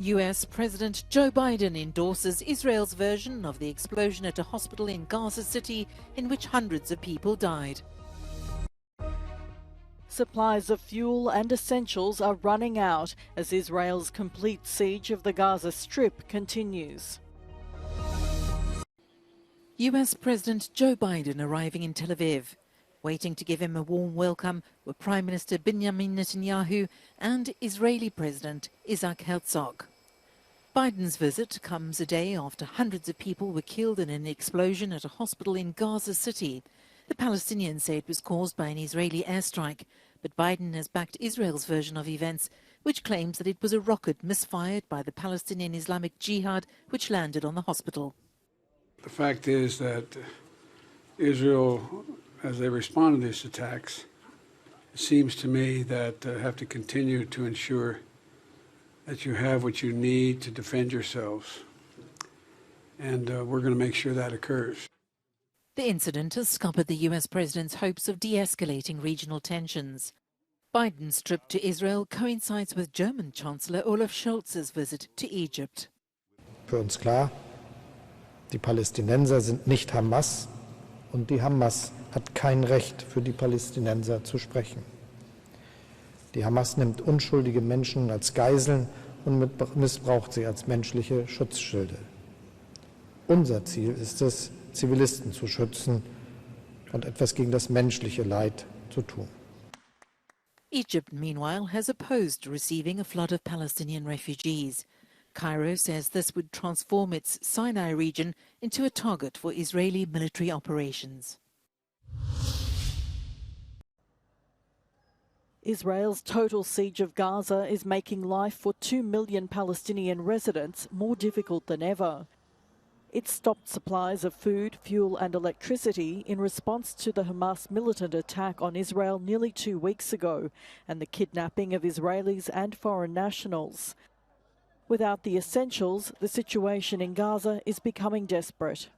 US President Joe Biden endorses Israel's version of the explosion at a hospital in Gaza City in which hundreds of people died. Supplies of fuel and essentials are running out as Israel's complete siege of the Gaza Strip continues. US President Joe Biden arriving in Tel Aviv. Waiting to give him a warm welcome were Prime Minister Benjamin Netanyahu and Israeli President Isaac Herzog. Biden's visit comes a day after hundreds of people were killed in an explosion at a hospital in Gaza City. The Palestinians say it was caused by an Israeli airstrike, but Biden has backed Israel's version of events, which claims that it was a rocket misfired by the Palestinian Islamic Jihad which landed on the hospital. The fact is that Israel, as they respond to these attacks, it seems to me that have to continue to ensure that you have what you need to defend yourselves. And we're going to make sure that occurs. The incident has scuppered the US president's hopes of de-escalating regional tensions. Biden's trip to Israel coincides with German Chancellor Olaf Scholz's visit to Egypt. Für uns klar, die Palästinenser sind nicht Hamas und die Hamas hat kein Recht für die Palästinenser zu sprechen. Die Hamas nimmt unschuldige Menschen als Geiseln und missbraucht sie als menschliche Schutzschilde. Unser Ziel ist es, Zivilisten zu schützen und etwas gegen das menschliche Leid zu tun. Egypt, meanwhile, has opposed receiving a flood of Palestinian refugees. Cairo says this would transform its Sinai region into a target for Israeli military operations. Israel's total siege of Gaza is making life for 2 million Palestinian residents more difficult than ever. It stopped supplies of food, fuel and electricity in response to the Hamas militant attack on Israel nearly 2 weeks ago and the kidnapping of Israelis and foreign nationals. Without the essentials, the situation in Gaza is becoming desperate.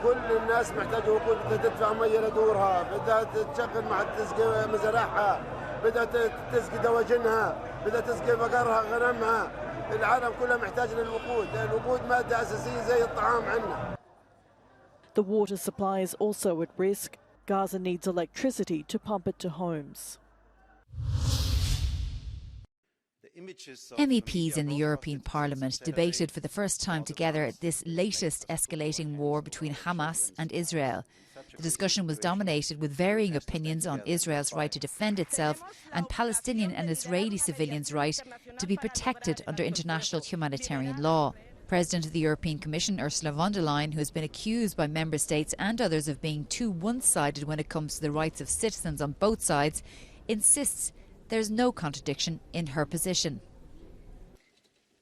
كل الناس محتاجة وقود، بدها تدفع مية لدورها، بدها تشغل مع تسقي مزارعها، بدها تسقي دواجنها، بدها تسقي بقرها غنمها. العالم كله محتاج للوقود، الوقود مادة أساسية زي الطعام عندنا. The water supply is also at risk. Gaza needs electricity to pump it to homes. MEPs in the European Parliament debated for the first time together at this latest escalating war between Hamas and Israel. The discussion was dominated with varying opinions on Israel's right to defend itself and Palestinian and Israeli civilians' right to be protected under international humanitarian law. President of the European Commission, Ursula von der Leyen, who has been accused by member states and others of being too one-sided when it comes to the rights of citizens on both sides, insists there's no contradiction in her position.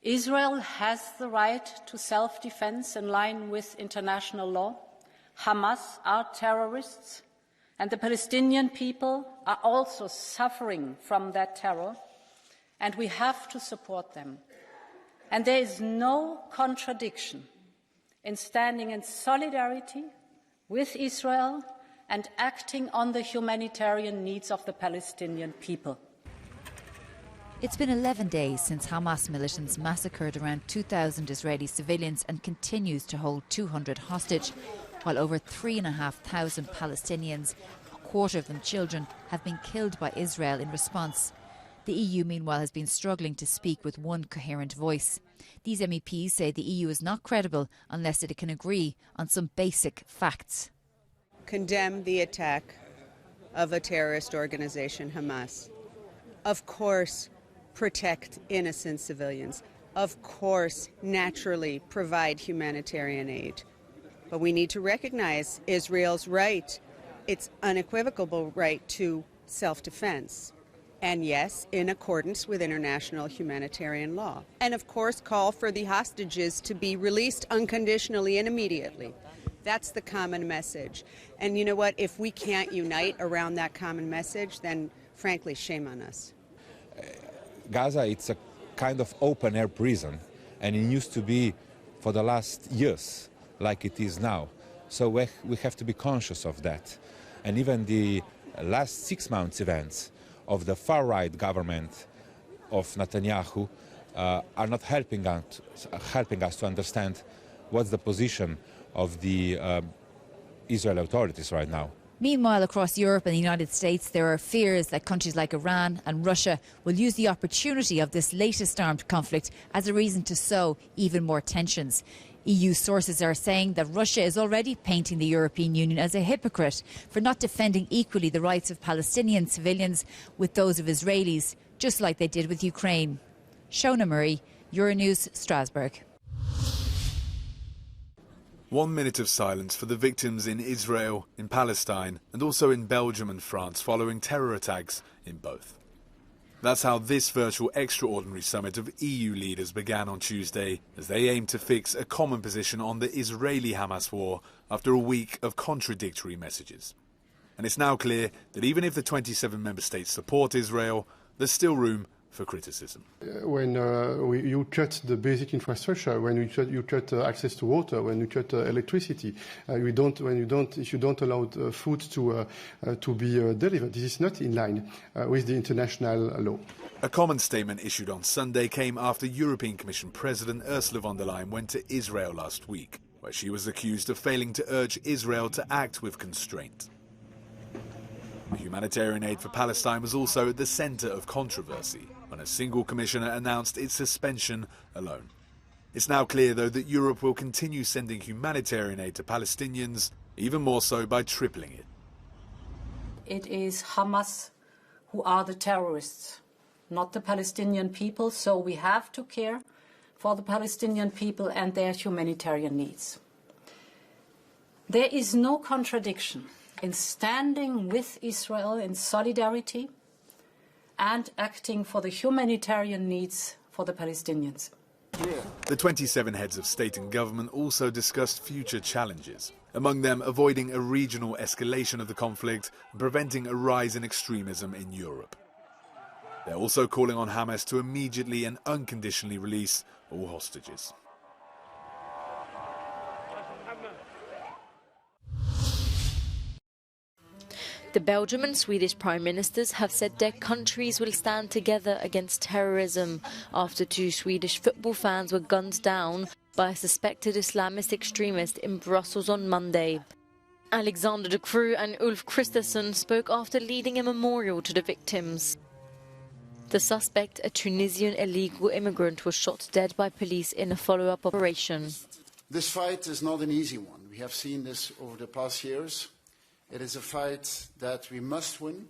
Israel has the right to self-defense in line with international law. Hamas are terrorists, and the Palestinian people are also suffering from that terror, and we have to support them. And there is no contradiction in standing in solidarity with Israel and acting on the humanitarian needs of the Palestinian people. It's been 11 days since Hamas militants massacred around 2,000 Israeli civilians and continues to hold 200 hostage, while over 3,500 Palestinians, a quarter of them children, have been killed by Israel in response. The EU, meanwhile, has been struggling to speak with one coherent voice. These MEPs say the EU is not credible unless it can agree on some basic facts. Condemn the attack of a terrorist organization, Hamas. Of course, protect innocent civilians. Of course, naturally provide humanitarian aid. But we need to recognize Israel's right, its unequivocal right to self-defense. And yes, in accordance with international humanitarian law. And of course, call for the hostages to be released unconditionally and immediately. That's the common message. And you know what? If we can't unite around that common message, then frankly, shame on us. Gaza, it's a kind of open-air prison, and it used to be for the last years like it is now. So we have to be conscious of that. And even the last 6 months events of the far-right government of Netanyahu are not helping us to understand what's the position of the Israeli authorities right now. Meanwhile, across Europe and the United States, there are fears that countries like Iran and Russia will use the opportunity of this latest armed conflict as a reason to sow even more tensions. EU sources are saying that Russia is already painting the European Union as a hypocrite for not defending equally the rights of Palestinian civilians with those of Israelis, just like they did with Ukraine. Shona Murray, Euronews, Strasbourg. 1 minute of silence for the victims in Israel, in Palestine, and also in Belgium and France following terror attacks in both. That's how this virtual extraordinary summit of EU leaders began on Tuesday, as they aim to fix a common position on the Israeli-Hamas war after a week of contradictory messages. And it's now clear that even if the 27 member states support Israel, there's still room for criticism. When you cut the basic infrastructure, when you cut access to water, when you cut electricity, if you don't allow food to be delivered, this is not in line with the international law. A common statement issued on Sunday came after European Commission President Ursula von der Leyen went to Israel last week, where she was accused of failing to urge Israel to act with constraint. The humanitarian aid for Palestine was also at the centre of controversy when a single commissioner announced its suspension alone. It's now clear, though, that Europe will continue sending humanitarian aid to Palestinians, even more so by tripling it. It is Hamas who are the terrorists, not the Palestinian people, so we have to care for the Palestinian people and their humanitarian needs. There is no contradiction in standing with Israel in solidarity and acting for the humanitarian needs for the Palestinians. The 27 heads of state and government also discussed future challenges, among them avoiding a regional escalation of the conflict and preventing a rise in extremism in Europe. They're also calling on Hamas to immediately and unconditionally release all hostages. The Belgian and Swedish Prime Ministers have said their countries will stand together against terrorism after 2 Swedish football fans were gunned down by a suspected Islamist extremist in Brussels on Monday. Alexander de Croo and Ulf Christensen spoke after leading a memorial to the victims. The suspect, a Tunisian illegal immigrant, was shot dead by police in a follow-up operation. This fight is not an easy one. We have seen this over the past years. It is a fight that we must win,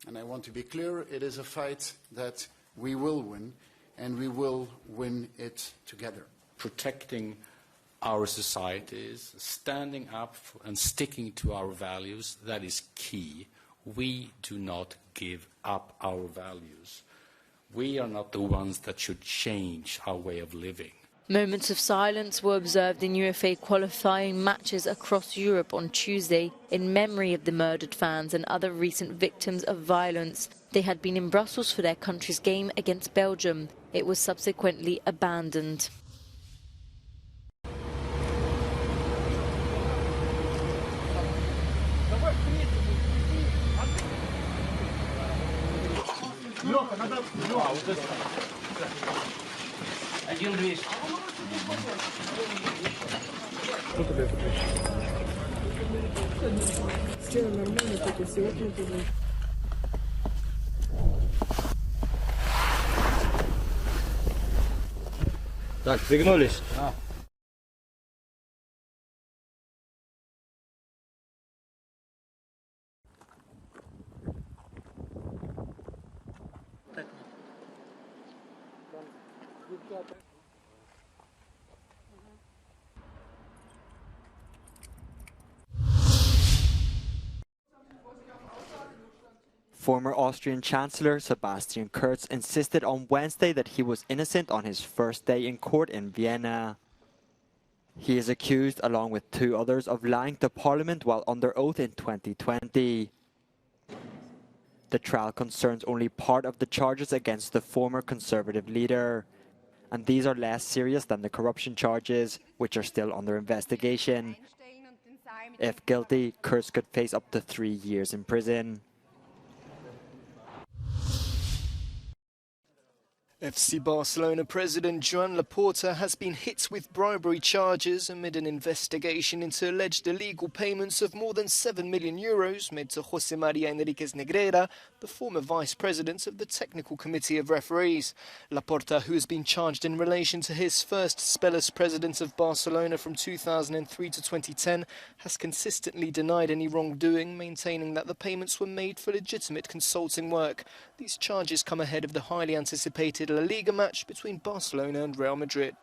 and I want to be clear, it is a fight that we will win, and we will win it together. Protecting our societies, standing up and sticking to our values, that is key. We do not give up our values. We are not the ones that should change our way of living. Moments of silence were observed in UEFA qualifying matches across Europe on Tuesday in memory of the murdered fans and other recent victims of violence. They had been in Brussels for their country's game against Belgium. It was subsequently abandoned. Tak, sygnalisz. Former Austrian Chancellor Sebastian Kurz insisted on Wednesday that he was innocent on his first day in court in Vienna. He is accused, along with 2 others, of lying to Parliament while under oath in 2020. The trial concerns only part of the charges against the former Conservative leader, and these are less serious than the corruption charges, which are still under investigation. If guilty, Kurz could face up to 3 years in prison. FC Barcelona president Joan Laporta has been hit with bribery charges amid an investigation into alleged illegal payments of more than €7 million made to José María Enríquez Negreira, the former vice president of the technical committee of referees. Laporta, who has been charged in relation to his first spell as president of Barcelona from 2003 to 2010, has consistently denied any wrongdoing, maintaining that the payments were made for legitimate consulting work. These charges come ahead of the highly anticipated La Liga match between Barcelona and Real Madrid.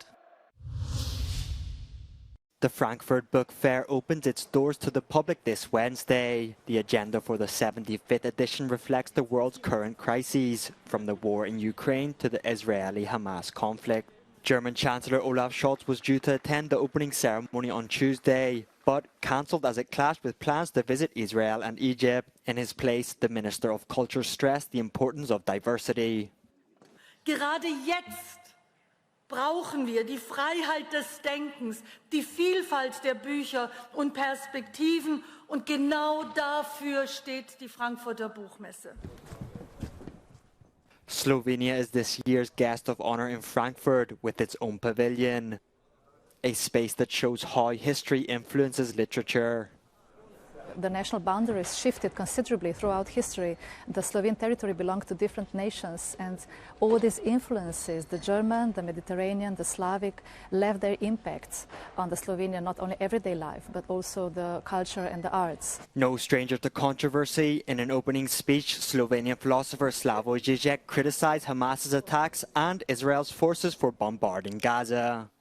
The Frankfurt Book Fair opened its doors to the public this Wednesday. The agenda for the 75th edition reflects the world's current crises, from the war in Ukraine to the Israeli-Hamas conflict. German Chancellor Olaf Scholz was due to attend the opening ceremony on Tuesday, but cancelled as it clashed with plans to visit Israel and Egypt. In his place, the Minister of Culture stressed the importance of diversity. Gerade jetzt brauchen wir die Freiheit des Denkens, die Vielfalt der Bücher und Perspektiven, und genau dafür steht die Frankfurter Buchmesse. Slovenia is this year's guest of honor in Frankfurt with its own pavilion, a space that shows how history influences literature. The national boundaries shifted considerably throughout history. The Slovene territory belonged to different nations, and all these influences, the German, the Mediterranean, the Slavic, left their impacts on the Slovenian not only everyday life, but also the culture and the arts. No stranger to controversy, in an opening speech, Slovenian philosopher Slavoj Žižek criticized Hamas's attacks and Israel's forces for bombarding Gaza.